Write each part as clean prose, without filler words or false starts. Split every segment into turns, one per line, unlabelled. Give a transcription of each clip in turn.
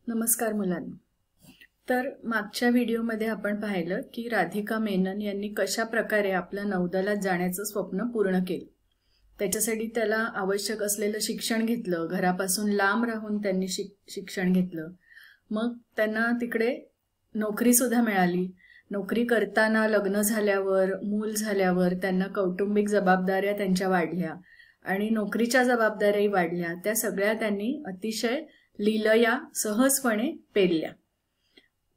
नमस्कार मुलांनो. तर मागच्या व्हिडिओमध्ये आपण पाहिलं की राधिका मेनन यांनी कशा प्रकारे आपल्या नौदलात जाण्याचं स्वप्न पूर्ण केलं. त्याच्यासाठी त्याला आवश्यक असलेलं शिक्षण घेतलं, घरापासून लांब राहून त्यांनी शिक्षण घेतलं. मग त्यांना तिकडे नोकरी सुद्धा मिळाली. नोकरी करताना लग्न झाल्यावर, मूल झाल्यावर त्यांना कौटुंबिक जबाबदाऱ्या त्यांच्या वाढल्या आणि नोकरीच्या जबाबदाऱ्याही वाढल्या. त्या सगळ्या त्यांनी अतिशय लीलया सहजपणे पेलल्या.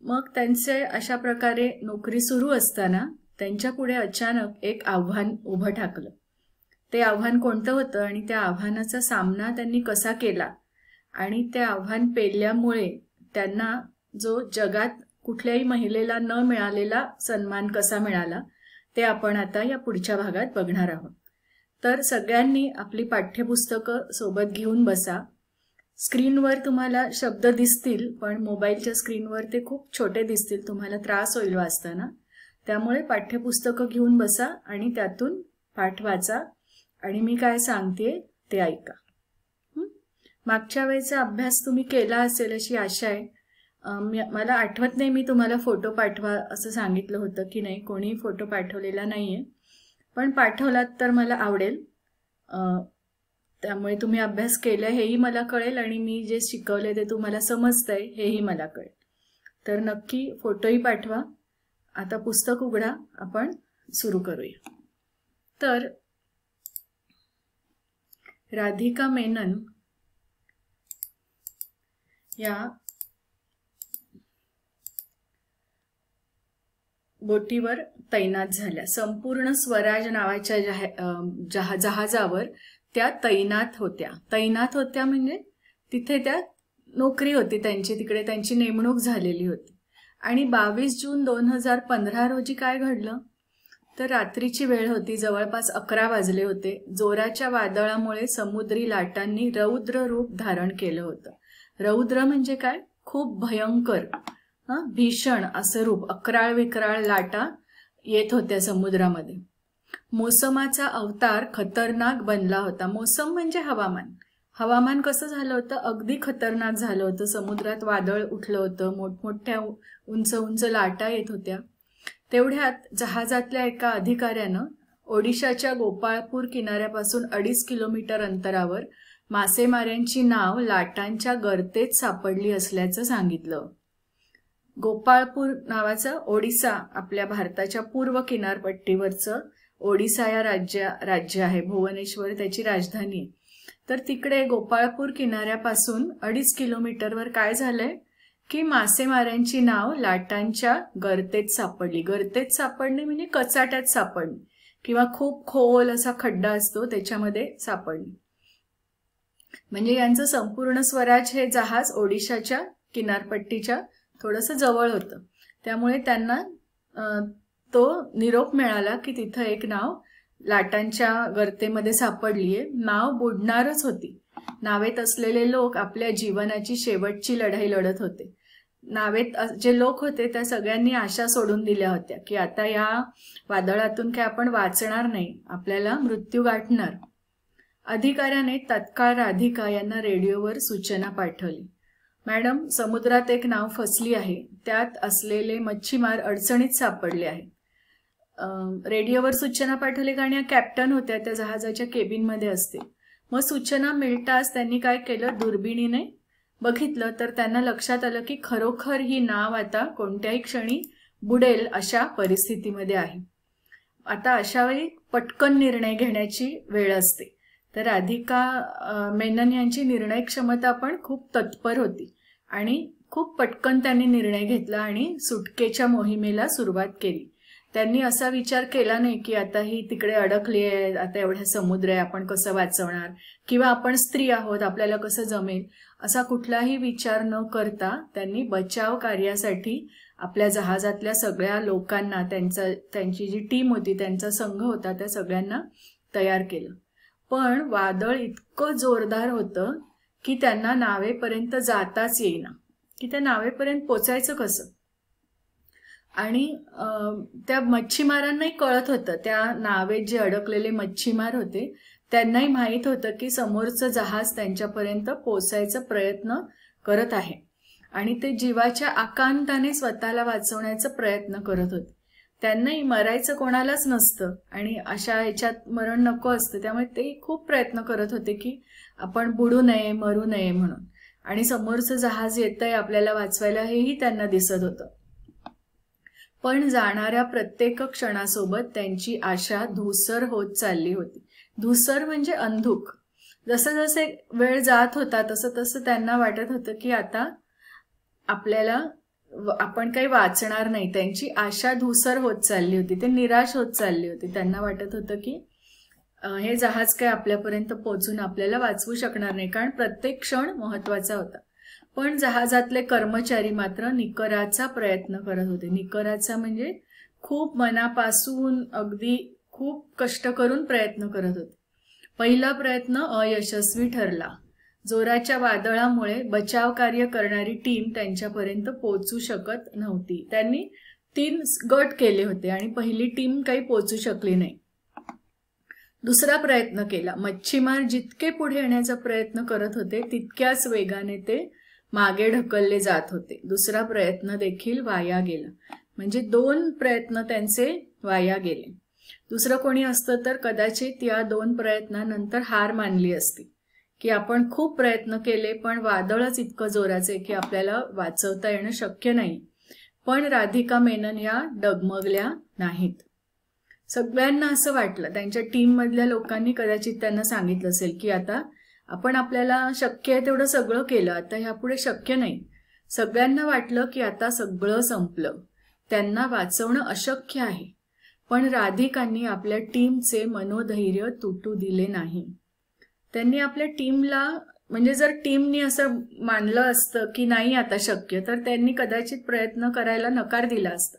मग त्यांचे अशा प्रकारे नोकरी सुरू असताना त्यांच्या पुढे अचानक एक आव्हान उभं ठाकलं. ते आव्हान कोणतं होतं आणि त्या आव्हानाचा सामना त्यांनी कसा केला आणि ते आव्हान पेलल्यामुळे त्यांना जो जगात कुठल्याही महिलेला न मिळालेला सन्मान कसा मिळाला ते आपण आता या पुढच्या भागात बघणार आहोत. तर सगळ्यांनी आपली पाठ्यपुस्तकं सोबत घेऊन बसा. स्क्रीनवर तुम्हाला शब्द दिसतील पण मोबाईलच्या स्क्रीनवर ते खूप छोटे दिसतील, तुम्हाला त्रास होईल वाचताना. त्यामुळे पाठ्यपुस्तकं घेऊन बसा आणि त्यातून पाठ वाचा आणि मी काय सांगते ते ऐका. मागच्या वेळेचा अभ्यास तुम्ही केला असेल अशी आशा आहे. मला आठवत नाही मी तुम्हाला फोटो पाठवा असं सांगितलं होतं की नाही. कोणीही फोटो पाठवलेला नाहीये, पण पाठवलात तर मला आवडेल. त्यामुळे तुम्ही अभ्यास केला हेही मला कळेल आणि मी जे शिकवले ते तुम्हाला समजतंय हेही मला कळेल. तर नक्की फोटोही पाठवा. आता पुस्तक उघडा, आपण सुरू करूया. तर राधिका मेनन या बोटीवर तैनात झाल्या. संपूर्ण स्वराज नावाच्या जहाजावर त्या तैनात होत्या म्हणजे तिथे त्या नोकरी होती त्यांची, तिकडे त्यांची नेमणूक झालेली होती. आणि 22 जून 2015 रोजी काय घडलं तर रात्रीची वेळ होती, जवळपास 11 वाजले होते. जोराच्या वादळामुळे समुद्री लाटांनी रौद्र रूप धारण केलं होतं. रौद्र म्हणजे काय? खूप भयंकर, भीषण असं रूप. अक्राळ विक्राळ लाटा येत होत्या समुद्रामध्ये. मोसमाचा अवतार खतरनाक बनला होता. मोसम म्हणजे हवामान. हवामान कसं झालं होतं? अगदी खतरनाक झालं होतं. समुद्रात वादळ उठलं होतं, मोठमोठ्या उंच उंच लाटा येत होत्या. तेवढ्यात जहाजातल्या एका अधिकाऱ्यानं ओडिशाच्या गोपाळपूर किनाऱ्यापासून 2.5 किलोमीटर अंतरावर मासेमाऱ्यांची नाव लाटांच्या गर्तेत सापडली असल्याचं सांगितलं. गोपाळपूर नावाचं ओडिसा आपल्या भारताच्या पूर्व किनारपट्टीवरचं ओडिसा या राज्य आहे. भुवनेश्वर त्याची राजधानी आहे. तर तिकडे गोपाळपूर किनाऱ्यापासून 2.5 किलोमीटरवर काय झालंय की मासेमाऱ्यांची नाव लाटांच्या गर्तेत सापडली. गर्तेत सापडणे म्हणजे कचाट्यात सापडणे किंवा खूप खोल असा खड्डा असतो त्याच्यामध्ये सापडणे. म्हणजे यांचं संपूर्ण स्वराज हे जहाज ओडिशाच्या किनारपट्टीच्या थोडंसं जवळ होतं. त्यामुळे त्यांना तो निरोप मिळाला की तिथं एक नाव लाटांच्या गर्तेमध्ये सापडलीये. नाव बुडणारच होती. नावेत असलेले लोक आपल्या जीवनाची शेवटची लढाई लढत होते. नावेत जे लोक होते त्या सगळ्यांनी आशा सोडून दिल्या होत्या की आता या वादळातून काय आपण वाचणार नाही, आपल्याला मृत्यू गाठणार. अधिकाऱ्याने तत्काळ राधिका यांना रेडिओवर सूचना पाठवली. मॅडम, समुद्रात एक नाव फसली आहे, त्यात असलेले मच्छीमार अडचणीत सापडले आहेत. रेडिओवर सूचना पाठवली कारण कॅप्टन होत्या, त्या जहाजाच्या केबिनमध्ये असते. मग सूचना मिळताच त्यांनी काय केलं, दुर्बिणीने बघितलं तर त्यांना लक्षात आलं की खरोखर ही नाव आता कोणत्याही क्षणी बुडेल अशा परिस्थितीमध्ये आहे. आता अशा वेळी पटकन निर्णय घेण्याची वेळ असते. तर राधिका मेनन यांची निर्णय क्षमता पण खूप तत्पर होती आणि खूप पटकन त्यांनी निर्णय घेतला आणि सुटकेच्या मोहिमेला सुरुवात केली. त्यांनी असा विचार केला नाही की आता ही तिकडे अडकली आहे, आता एवढ्या समुद्र आहे, आपण कसं वाचवणार, किंवा आपण स्त्री आहोत आपल्याला कसं जमेल, असा कुठलाही विचार न करता त्यांनी बचाव कार्यासाठी आपल्या जहाजातल्या सगळ्या लोकांना, त्यांची जी टीम होती, त्यांचा संघ होता, त्या सगळ्यांना तयार केलं. पण वादळ इतकं जोरदार होतं की त्यांना नावेपर्यंत जाताच येईना, की त्या नावेपर्यंत पोचायचं कसं. आणि त्या मच्छीमारांनाही कळत होतं, त्या नावेत जे अडकलेले मच्छीमार होते त्यांनाही माहीत होतं की समोरचं जहाज त्यांच्यापर्यंत पोचायचा प्रयत्न करत आहे. आणि ते जीवाच्या आकांताने स्वतःला वाचवण्याचा प्रयत्न करत होते. त्यांनाही मरायचं कोणालाच नसतं आणि अशा ह्याच्यात मरण नको असतं, त्यामुळे ते खूप प्रयत्न करत होते की आपण बुडू नये, मरू नये म्हणून. आणि समोरचं जहाज येतंय आपल्याला वाचवायला हेही त्यांना दिसत होतं. पण जाणाऱ्या प्रत्येक क्षणासोबत त्यांची आशा धूसर होत चालली होती. धूसर म्हणजे अंधुक. जसं जसे वेळ जात होता तसं तसं त्यांना वाटत होतं की आता आपल्याला आपण काही वाचणार नाही. त्यांची आशा धूसर होत चालली होती, ते निराश होत चालली होती. त्यांना वाटत होतं की हे जहाज काय आपल्यापर्यंत पोहोचून आपल्याला वाचवू शकणार नाही, कारण प्रत्येक क्षण महत्वाचा होता. पण जहाजातले कर्मचारी मात्र निकराचा प्रयत्न करत होते. निकराचा म्हणजे खूप मनापासून अगदी खूप कष्ट करून प्रयत्न करत होते. पहिला प्रयत्न अयशस्वी ठरला. जोराच्या वादळामुळे बचाव कार्य करणारी टीम त्यांच्यापर्यंत पोहोचू शकत नव्हती. त्यांनी 3 गट केले होते आणि पहिली टीम काही पोहोचू शकली नाही. दुसरा प्रयत्न केला. मच्छीमार जितके पुढे येण्याचा प्रयत्न करत होते तितक्याच वेगाने ते मागे ढकलले जात होते. दुसरा प्रयत्न देखील वाया गेला. म्हणजे 2 प्रयत्न त्यांचे वाया गेले. दुसरं कोणी असतं तर कदाचित या 2 प्रयत्नानंतर हार मानली असती की आपण खूप प्रयत्न केले पण वादळच इतकं जोराचे की आपल्याला वाचवता येणं शक्य नाही. पण राधिका मेनन या डगमगल्या नाहीत. सगळ्यांना असं वाटलं, त्यांच्या टीम मधल्या लोकांनी कदाचित त्यांना सांगितलं असेल की आता आपण आपल्याला शक्य आहे तेवढं सगळं केलं, आता ह्यापुढे शक्य नाही. सगळ्यांना वाटलं की आता सगळं संपलं, त्यांना वाचवणं अशक्य आहे. पण राधिकांनी आपल्या टीमचे मनोधैर्य तुटू दिले नाही. त्यांनी आपल्या टीमला, म्हणजे जर टीमनी असं मानलं असतं की नाही आता शक्य, तर त्यांनी कदाचित प्रयत्न करायला नकार दिला असता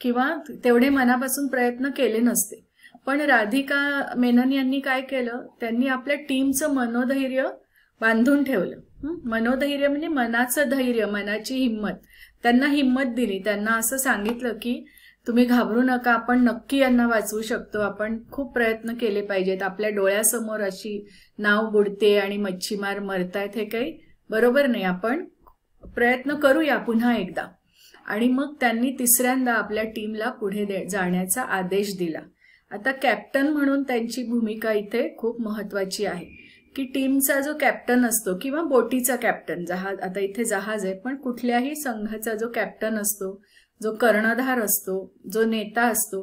किंवा तेवढे मनापासून प्रयत्न केले नसते. पण राधिका मेनन यांनी काय केलं, त्यांनी आपल्या टीमचं मनोधैर्य बांधून ठेवलं. मनोधैर्य म्हणजे मनाचं धैर्य, मनाची हिंमत. त्यांना हिंमत दिली. त्यांना असं सांगितलं की तुम्ही घाबरू नका, आपण नक्की यांना वाचवू शकतो, आपण खूप प्रयत्न केले पाहिजेत. आपल्या डोळ्यासमोर अशी नाव बुडते आणि मच्छीमार मरतायत, हे काही बरोबर नाही, आपण प्रयत्न करूया पुन्हा एकदा. आणि मग त्यांनी तिसऱ्यांदा आपल्या टीमला पुढे जाण्याचा आदेश दिला. आता कॅप्टन म्हणून त्यांची भूमिका इथे खूप महत्वाची आहे की टीमचा जो कॅप्टन असतो किंवा बोटीचा कॅप्टन, जहाज, आता इथे जहाज आहे पण कुठल्याही संघाचा जो कॅप्टन असतो, जो कर्णधार असतो, जो नेता असतो,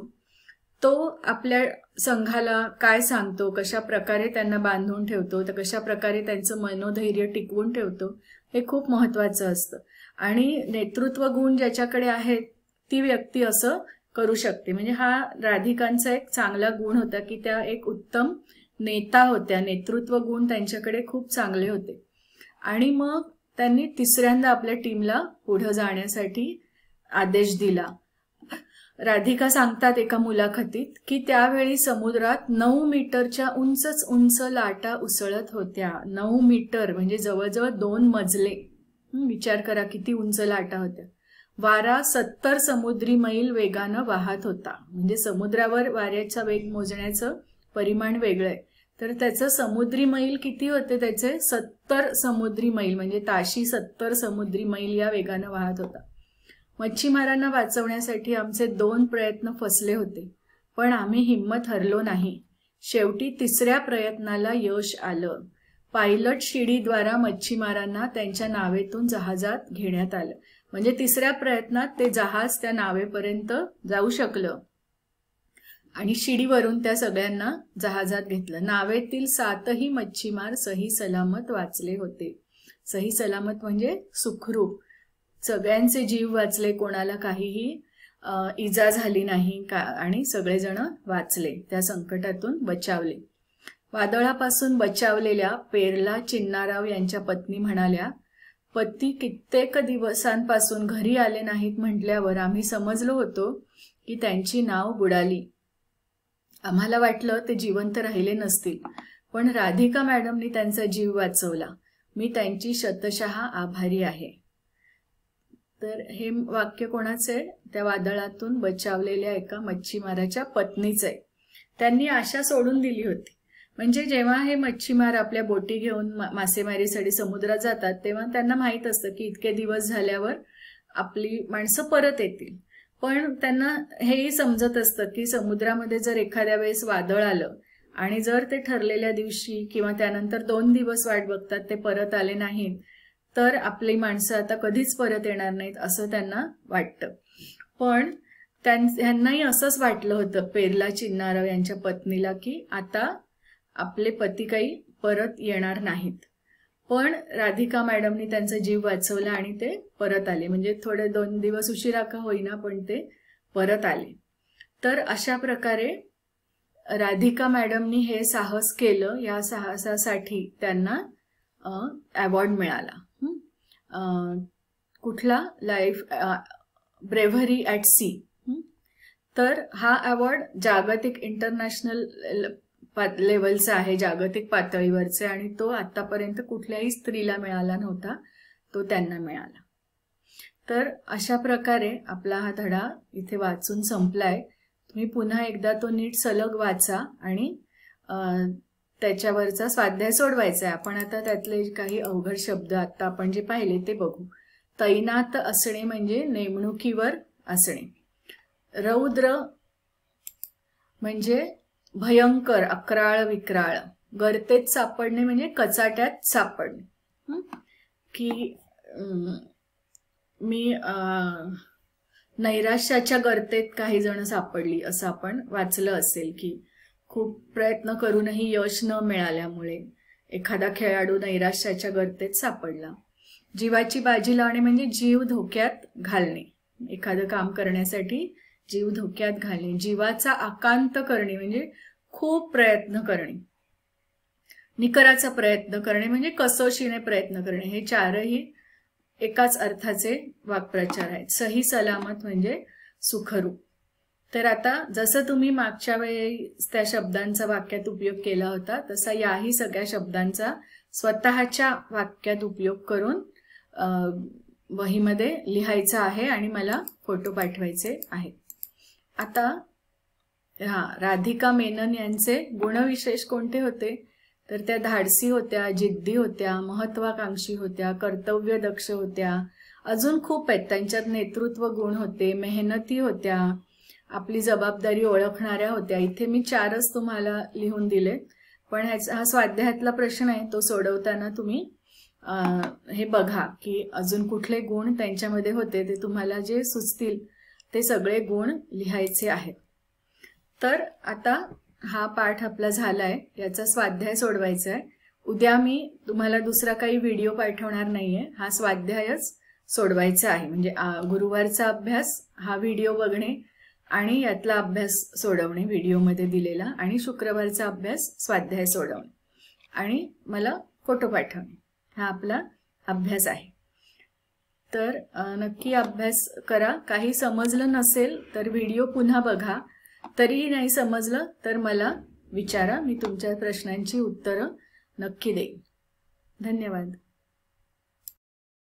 तो आपल्या संघाला काय सांगतो, कशा प्रकारे त्यांना बांधून ठेवतो, तर कशा प्रकारे त्यांचं मनोधैर्य टिकवून ठेवतो, हे खूप महत्वाचं असतं. आणि नेतृत्व गुण ज्याच्याकडे आहेत ती व्यक्ती असं करू शकते. म्हणजे हा राधिकांचा एक चांगला गुण होता की त्या एक उत्तम नेता होत्या. नेतृत्व गुण त्यांच्याकडे खूप चांगले होते. आणि मग त्यांनी तिसऱ्यांदा आपल्या टीमला पुढे जाण्यासाठी आदेश दिला. राधिका सांगतात एका मुलाखतीत की त्यावेळी समुद्रात 9 मीटरच्या उंचच उंच लाटा उसळत होत्या. 9 मीटर म्हणजे जवळजवळ 2 मजले. विचार करा किती उंच लाटा होत्या. वारा 70 समुद्री मैल वेगानं वाहत होता. म्हणजे समुद्रावर वाऱ्याचा वेग मोजण्याचं परिमाण वेगळं आहे, तर त्याचं समुद्री मैल किती होते, त्याचे 70 समुद्री मैल, म्हणजे ताशी 70 समुद्री मैल या वेगानं वाहत होता. मच्छीमारांना वाचवण्यासाठी आमचे 2 प्रयत्न फसले होते, पण आम्ही हिंमत हरलो नाही. शेवटी तिसऱ्या प्रयत्नाला यश आलं. पायलट शिडीद्वारा मच्छीमारांना त्यांच्या नावेतून जहाजात घेण्यात आलं. म्हणजे तिसऱ्या प्रयत्नात ते जहाज त्या नावेपर्यंत जाऊ शकलं आणि शिडीवरून त्या सगळ्यांना जहाजात घेतलं. नावेतील 7ही मच्छीमार सही सलामत वाचले होते. सही सलामत म्हणजे सुखरूप. सगळ्यांचे जीव वाचले, कोणाला काहीही इजा झाली नाही आणि सगळेजण वाचले, त्या संकटातून बचावले. वादळापासून बचावलेल्या पेरला चिन्नाराव यांच्या पत्नी म्हणाल्या, पती कित्येक दिवसांपासून घरी आले नाहीत म्हटल्यावर आम्ही समजलो होतो की त्यांची नाव बुडाली. आम्हाला वाटलं ते जिवंत राहिले नसतील, पण राधिका मॅडमनी त्यांचा जीव वाचवला. मी त्यांची शतशः आभारी आहे. तर हे वाक्य कोणाचं आहे? त्या वादळातून बचावलेल्या एका मच्छीमाराच्या पत्नीचं आहे. त्यांनी आशा सोडून दिली होती, म्हणजे जेव्हा हे मच्छीमार आपल्या बोटी घेऊन मासेमारीसाठी समुद्रात जातात तेव्हा त्यांना माहित असतं की इतके दिवस झाल्यावर आपली माणसं परत येतील, पण त्यांना हेही समजत असतं की समुद्रामध्ये जर एखाद्या वेळेस वादळ आलं आणि जर ते ठरलेल्या दिवशी किंवा त्यानंतर 2 दिवस वाट बघतात, ते परत आले नाहीत, तर आपली माणसं आता कधीच परत येणार नाहीत असं त्यांना वाटतं. पण त्यांनाही असंच वाटलं होतं पेरला चिन्नाराव यांच्या पत्नीला की आता आपले पती काही परत येणार नाहीत. पण राधिका मॅडमनी त्यांचा जीव वाचवला आणि ते परत आले. म्हणजे थोडे 2 दिवस उशिरा का होईना पण ते परत आले. तर अशा प्रकारे राधिका मॅडमनी हे साहस केलं. या साहसासाठी त्यांना अवॉर्ड मिळाला. कुठला? Life bravery at sea. तर हा अवॉर्ड जागतिक इंटरनॅशनल लेवलचा आहे, जागतिक पातळीवरचा, आणि तो आतापर्यंत कुठल्याही स्त्रीला मिळाला नव्हता, तो त्यांना मिळाला. तर अशा प्रकारे आपला हा धडा इथे वाचून संपलाय. तुम्ही पुन्हा एकदा तो नीट सलग वाचा आणि त्याच्यावरचा स्वाध्याय सोडवायचा आहे. आपण आता त्यातले काही अवघड शब्द आता आपण जे पाहिले ते बघू. तैनात असणे म्हणजे नेमणुकीवर असणे. रौद्र म्हणजे भयंकर, अक्राळ विक्राळ. गर्तेत सापडणे म्हणजे कचाट्यात सापडणे. की मी नैराश्याच्या गर्तेत काही जण सापडली असं आपण वाचलं असेल की खूप प्रयत्न करूनही यश न मिळाल्यामुळे एखादा खेळाडू नैराश्याच्या गर्तेत सापडला. जीवाची बाजी लावणे म्हणजे जीव धोक्यात घालणे. एखादं काम करण्यासाठी जीव धोक्यात घालणे. जीवाचा आकांत करणे म्हणजे खूप प्रयत्न करणे. निकराचा प्रयत्न करणे म्हणजे कसोशीने प्रयत्न करणे. हे चारही एकाच अर्थाचे वाक्प्रचार आहेत. सही सलामत म्हणजे सुखरूप. तर आता जसं तुम्ही मागच्या वेळी त्या शब्दांचा वाक्यात उपयोग केला होता तसा याही सगळ्या शब्दांचा स्वतःच्या वाक्यात उपयोग करून वहीमध्ये लिहायचा आहे आणि मला फोटो पाठवायचे आहेत. आता राधिका मेनन यांचे गुणविशेष कोणते होते? तर त्या धाडसी होत्या, जिद्दी होत्या, महत्वाकांक्षी होत्या, कर्तव्यदक्ष होत्या. अजून खूप आहेत. त्यांच्यात नेतृत्व गुण होते, मेहनती होत्या, आपली जबाबदारी ओळखणाऱ्या होत्या. इथे मी 4च तुम्हाला लिहून दिले, पण हा स्वाध्यायातला प्रश्न आहे, तो सोडवताना तुम्ही हे बघा की अजून कुठले गुण त्यांच्यामध्ये होते. ते तुम्हाला जे सुचतील ते सगळे गुण लिहायचे आहेत. तर आता हा पाठ आपला झालाय, याचा स्वाध्याय सोडवायचा आहे. उद्या मी तुम्हाला दुसरा काही व्हिडिओ पाठवणार नाहीये, हा स्वाध्यायच सोडवायचा आहे. म्हणजे गुरुवारचा अभ्यास हा व्हिडिओ बघणे आणि यातला अभ्यास सोडवणे व्हिडिओमध्ये दिलेला, आणि शुक्रवारचा अभ्यास स्वाध्याय सोडवणे आणि मला फोटो पाठवणे, हा आपला अभ्यास आहे. तर नक्की अभ्यास करा. काही समजलं नसेल तर व्हिडिओ पुन्हा बघा. तरीही नाही समजलं तर मला विचारा, मी तुमच्या प्रश्नांची उत्तरं नक्की देईन. धन्यवाद.